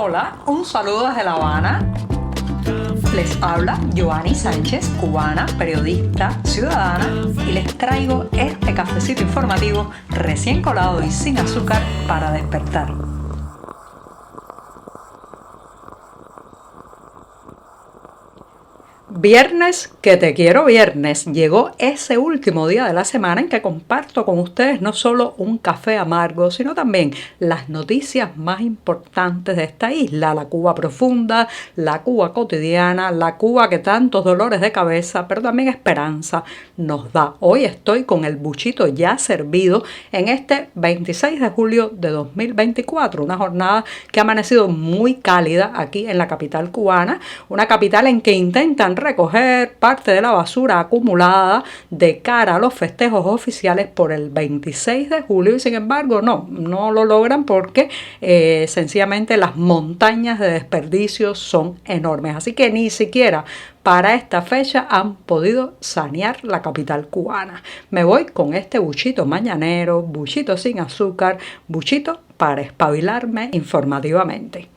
Hola, un saludo desde La Habana. Les habla Joanny Sánchez, cubana, periodista, ciudadana, y les traigo este cafecito informativo recién colado y sin azúcar para despertar. Viernes, que te quiero viernes. Llegó ese último día de la semana en que comparto con ustedes no solo un café amargo, sino también las noticias más importantes de esta isla, la Cuba profunda, la Cuba cotidiana, la Cuba que tantos dolores de cabeza, pero también esperanza nos da. Hoy estoy con el buchito ya servido en este 26 de julio de 2024, una jornada que ha amanecido muy cálida aquí en la capital cubana, una capital en que intentan recoger parte de la basura acumulada de cara a los festejos oficiales por el 26 de julio y sin embargo no lo logran porque sencillamente las montañas de desperdicios son enormes, así que ni siquiera para esta fecha han podido sanear la capital cubana. Me voy con este buchito mañanero, buchito sin azúcar, buchito para espabilarme informativamente.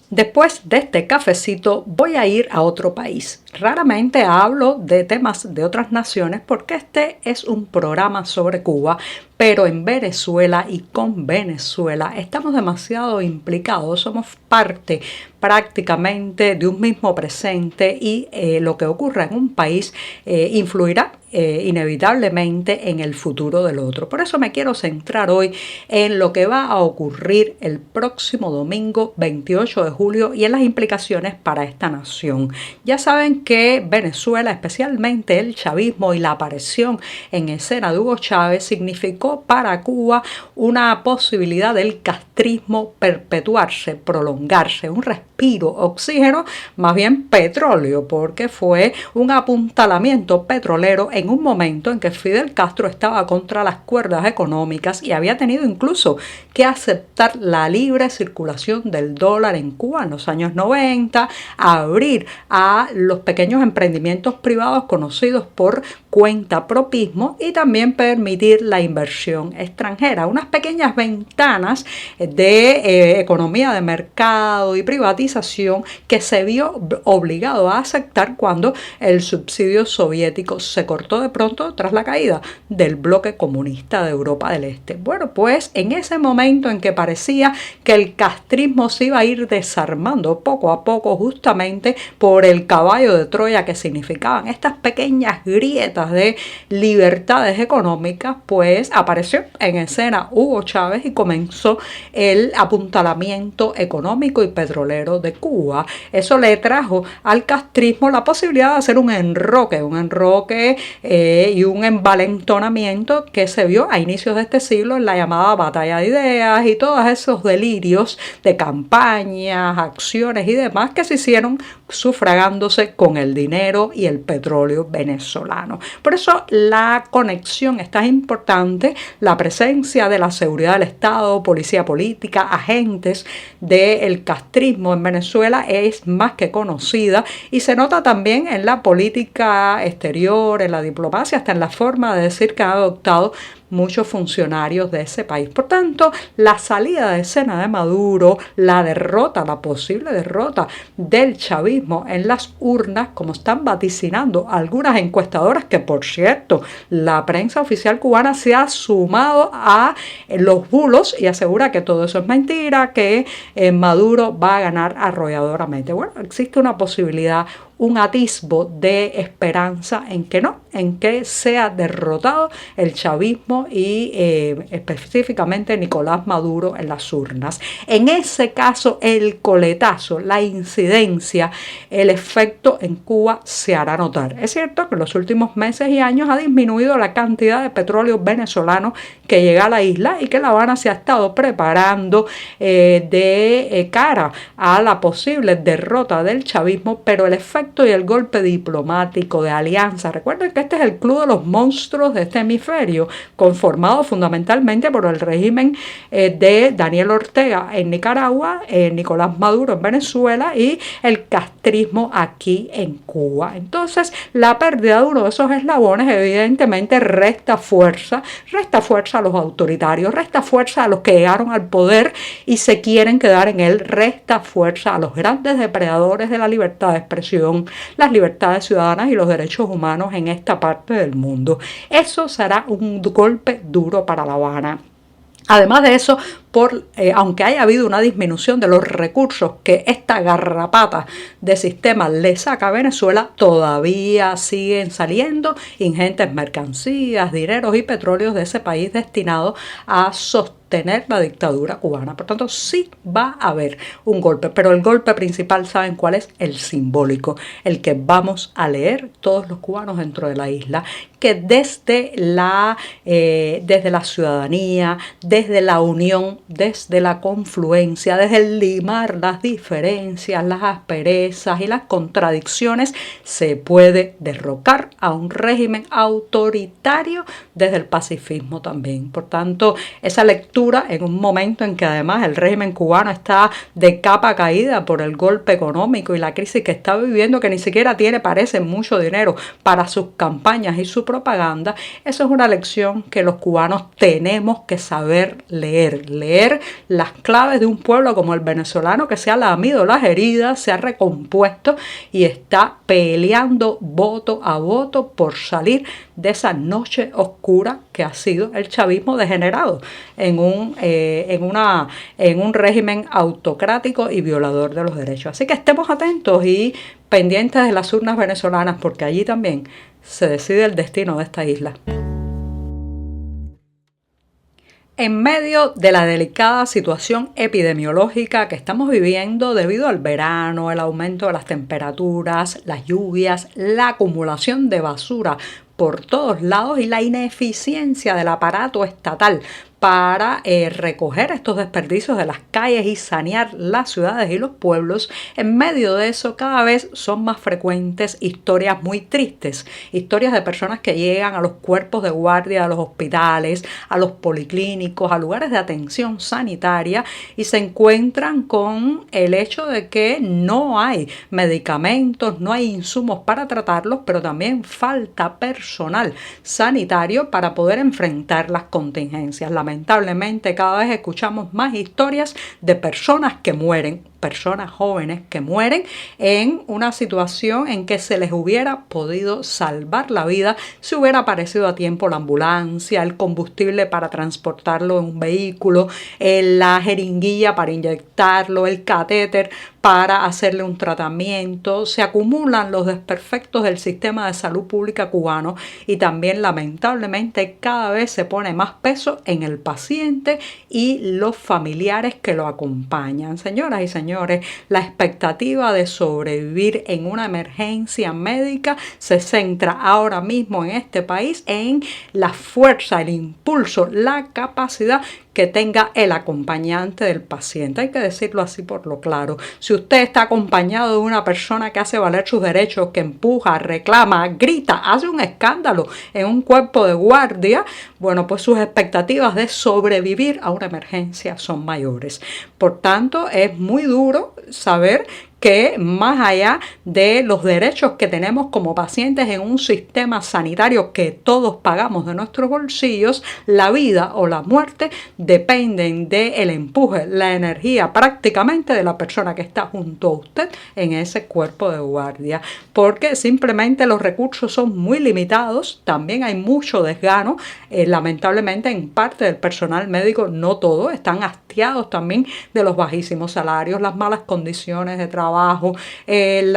Después de este cafecito voy a ir a otro país. Raramente hablo de temas de otras naciones porque este es un programa sobre Cuba, pero en Venezuela y con Venezuela estamos demasiado implicados, somos parte prácticamente de un mismo presente y lo que ocurra en un país influirá inevitablemente en el futuro del otro. Por eso me quiero centrar hoy en lo que va a ocurrir el próximo domingo 28 de julio y en las implicaciones para esta nación. Ya saben que Venezuela, especialmente el chavismo y la aparición en escena de Hugo Chávez, significó para Cuba una posibilidad del castrismo perpetuarse, prolongarse, un respiro, oxígeno, más bien petróleo, porque fue un apuntalamiento petrolero en un momento en que Fidel Castro estaba contra las cuerdas económicas y había tenido incluso que aceptar la libre circulación del dólar en Cuba en los años 90, abrir a los pequeños emprendimientos privados conocidos por cuentapropismo y también permitir la inversión extranjera, unas pequeñas ventanas de economía de mercado y privatización que se vio obligado a aceptar cuando el subsidio soviético se cortó de pronto tras la caída del bloque comunista de Europa del Este. Bueno, pues en ese momento en que parecía que el castrismo se iba a ir desarmando poco a poco justamente por el caballo de Troya que significaban estas pequeñas grietas de libertades económicas, pues apareció en escena Hugo Chávez y comenzó el apuntalamiento económico y petrolero de Cuba. Eso le trajo al castrismo la posibilidad de hacer un enroque y un envalentonamiento que se vio a inicios de este siglo en la llamada batalla de ideas y todos esos delirios de campañas, acciones y demás que se hicieron sufragándose con el dinero y el petróleo venezolano. Por eso la conexión está importante, la presencia de la seguridad del Estado, policía política, agentes del castrismo en Venezuela es más que conocida y se nota también en la política exterior, en la diplomacia, hasta en la forma de decir que han adoptado muchos funcionarios de ese país. Por tanto, la salida de escena de Maduro, la posible derrota del chavismo en las urnas, como están vaticinando algunas encuestadoras, que por cierto, la prensa oficial cubana se ha sumado a los bulos y asegura que todo eso es mentira, que Maduro va a ganar arrolladoramente. Bueno, existe una posibilidad, un atisbo de esperanza en que sea derrotado el chavismo y específicamente Nicolás Maduro en las urnas. En ese caso, el coletazo, la incidencia, el efecto en Cuba se hará notar. Es cierto que en los últimos meses y años ha disminuido la cantidad de petróleo venezolano que llega a la isla y que La Habana se ha estado preparando de cara a la posible derrota del chavismo, pero el efecto presupuesto y el golpe diplomático de alianza. Recuerden que este es el club de los monstruos de este hemisferio, conformado fundamentalmente por el régimen de Daniel Ortega en Nicaragua, Nicolás Maduro en Venezuela y el castrismo aquí en Cuba. Entonces, la pérdida de uno de esos eslabones evidentemente resta fuerza a los autoritarios, resta fuerza a los que llegaron al poder y se quieren quedar en él, resta fuerza a los grandes depredadores de la libertad de expresión, las libertades ciudadanas y los derechos humanos en esta parte del mundo. Eso será un golpe duro para La Habana. Además de eso, aunque haya habido una disminución de los recursos que esta garrapata de sistema le saca a Venezuela, todavía siguen saliendo ingentes mercancías, dineros y petróleos de ese país destinados a sostener la dictadura cubana. Por tanto, sí va a haber un golpe, pero el golpe principal, ¿saben cuál es? El simbólico, el que vamos a leer todos los cubanos dentro de la isla, que desde la ciudadanía, desde la unión, desde la confluencia, desde el limar las diferencias, las asperezas y las contradicciones, se puede derrocar a un régimen autoritario desde el pacifismo también. Por tanto, esa lectura en un momento en que además el régimen cubano está de capa caída por el golpe económico y la crisis que está viviendo, que ni siquiera parece mucho dinero para sus campañas y su propaganda, eso es una lección que los cubanos tenemos que saber leer las claves de un pueblo como el venezolano, que se ha lamido las heridas, se ha recompuesto y está peleando voto a voto por salir de esa noche oscura que ha sido el chavismo degenerado en un régimen autocrático y violador de los derechos. Así que estemos atentos y pendientes de las urnas venezolanas, porque allí también se decide el destino de esta isla. En medio de la delicada situación epidemiológica que estamos viviendo debido al verano, el aumento de las temperaturas, las lluvias, la acumulación de basura por todos lados y la ineficiencia del aparato estatal para recoger estos desperdicios de las calles y sanear las ciudades y los pueblos, en medio de eso cada vez son más frecuentes historias muy tristes, historias de personas que llegan a los cuerpos de guardia de los hospitales, a los policlínicos, a lugares de atención sanitaria y se encuentran con el hecho de que no hay medicamentos, no hay insumos para tratarlos, pero también falta personal sanitario para poder enfrentar las contingencias. Lamentablemente cada vez escuchamos más historias de personas que mueren, personas jóvenes que mueren en una situación en que se les hubiera podido salvar la vida si hubiera aparecido a tiempo la ambulancia, el combustible para transportarlo en un vehículo, la jeringuilla para inyectarlo, el catéter para hacerle un tratamiento. Se acumulan los desperfectos del sistema de salud pública cubano y también lamentablemente cada vez se pone más peso en el paciente y los familiares que lo acompañan. Señoras y señores, la expectativa de sobrevivir en una emergencia médica se centra ahora mismo en este país en la fuerza, el impulso, la capacidad que tenga el acompañante del paciente. Hay que decirlo así por lo claro. Si usted está acompañado de una persona que hace valer sus derechos, que empuja, reclama, grita, hace un escándalo en un cuerpo de guardia, bueno, pues sus expectativas de sobrevivir a una emergencia son mayores. Por tanto, es muy duro saber que más allá de los derechos que tenemos como pacientes en un sistema sanitario que todos pagamos de nuestros bolsillos, la vida o la muerte dependen del empuje, la energía prácticamente de la persona que está junto a usted en ese cuerpo de guardia, porque simplemente los recursos son muy limitados, también hay mucho desgano, lamentablemente en parte del personal médico, no todo, están hastiados también de los bajísimos salarios, las malas condiciones de trabajo, el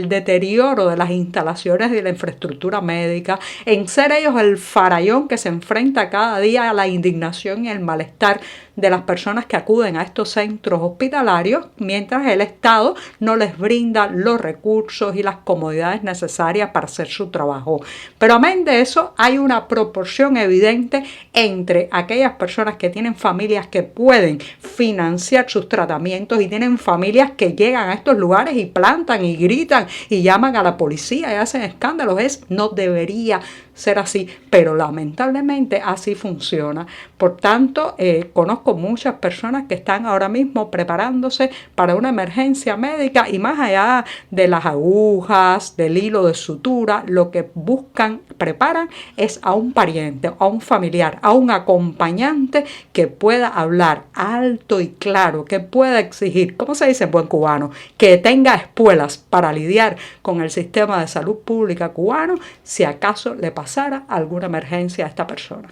deterioro de las instalaciones y de la infraestructura médica, en ser ellos el farallón que se enfrenta cada día a la indignación y el malestar de las personas que acuden a estos centros hospitalarios mientras el Estado no les brinda los recursos y las comodidades necesarias para hacer su trabajo. Pero amén de eso, hay una proporción evidente entre aquellas personas que tienen familias que pueden financiar sus tratamientos y tienen familias que llegan a estos lugares y plantan y gritan y llaman a la policía y hacen escándalos. No debería ser así, pero lamentablemente así funciona. Por tanto, conozco muchas personas que están ahora mismo preparándose para una emergencia médica y más allá de las agujas, del hilo de sutura, lo que buscan, preparan es a un pariente, a un familiar, a un acompañante que pueda hablar alto y claro, que pueda exigir, ¿cómo se dice en buen cubano? Que tenga espuelas para lidiar con el sistema de salud pública cubano si acaso le pasara alguna emergencia a esta persona.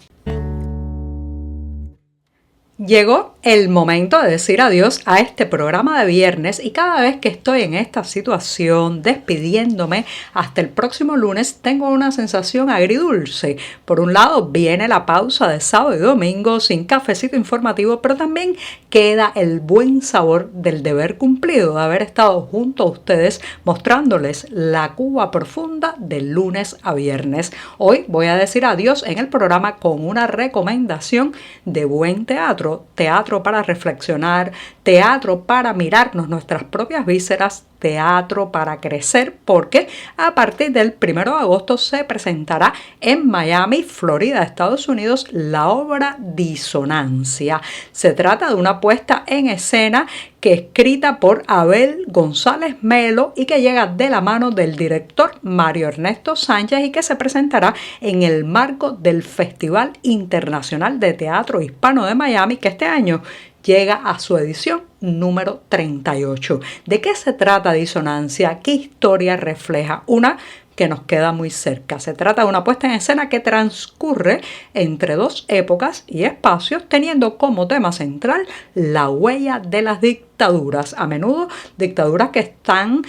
Llegó el momento de decir adiós a este programa de viernes y cada vez que estoy en esta situación despidiéndome hasta el próximo lunes tengo una sensación agridulce. Por un lado viene la pausa de sábado y domingo sin cafecito informativo, pero también queda el buen sabor del deber cumplido de haber estado junto a ustedes mostrándoles la Cuba profunda de lunes a viernes. Hoy voy a decir adiós en el programa con una recomendación de buen teatro. Teatro para reflexionar, teatro para mirarnos nuestras propias vísceras, teatro para crecer, porque a partir del 1 de agosto se presentará en Miami, Florida, Estados Unidos, la obra Disonancia. Se trata de una puesta en escena que es escrita por Abel González Melo y que llega de la mano del director Mario Ernesto Sánchez y que se presentará en el marco del Festival Internacional de Teatro Hispano de Miami, que este año llega a su edición número 38. ¿De qué se trata Disonancia? ¿Qué historia refleja? Una que nos queda muy cerca. Se trata de una puesta en escena que transcurre entre dos épocas y espacios, teniendo como tema central la huella de las dictaduras. A menudo dictaduras que están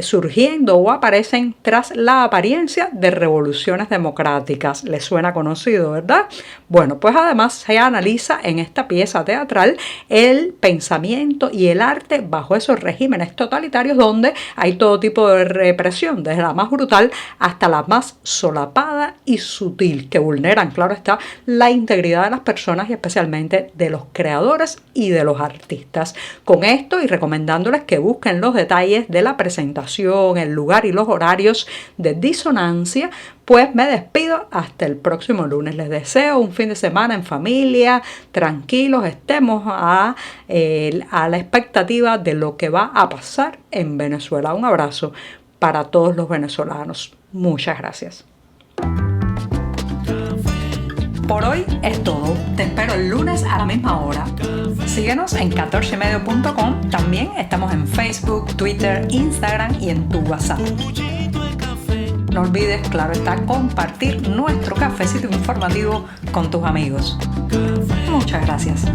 surgiendo o aparecen tras la apariencia de revoluciones democráticas. ¿Les suena conocido, verdad? Bueno, pues además se analiza en esta pieza teatral el pensamiento y el arte bajo esos regímenes totalitarios donde hay todo tipo de represión, desde la más brutal hasta la más solapada y sutil, que vulneran, claro está, la integridad de las personas y especialmente de los creadores y de los artistas. Con esto y recomendándoles que busquen los detalles de la presentación, el lugar y los horarios de Disonancia, pues me despido hasta el próximo lunes. Les deseo un fin de semana en familia, tranquilos, estemos a la expectativa de lo que va a pasar en Venezuela. Un abrazo para todos los venezolanos. Muchas gracias. Por hoy es todo. Te espero el lunes a la misma hora. Síguenos en 14ymedio.com. También estamos en Facebook, Twitter, Instagram y en tu WhatsApp. No olvides, claro está, compartir nuestro cafecito informativo con tus amigos. Muchas gracias.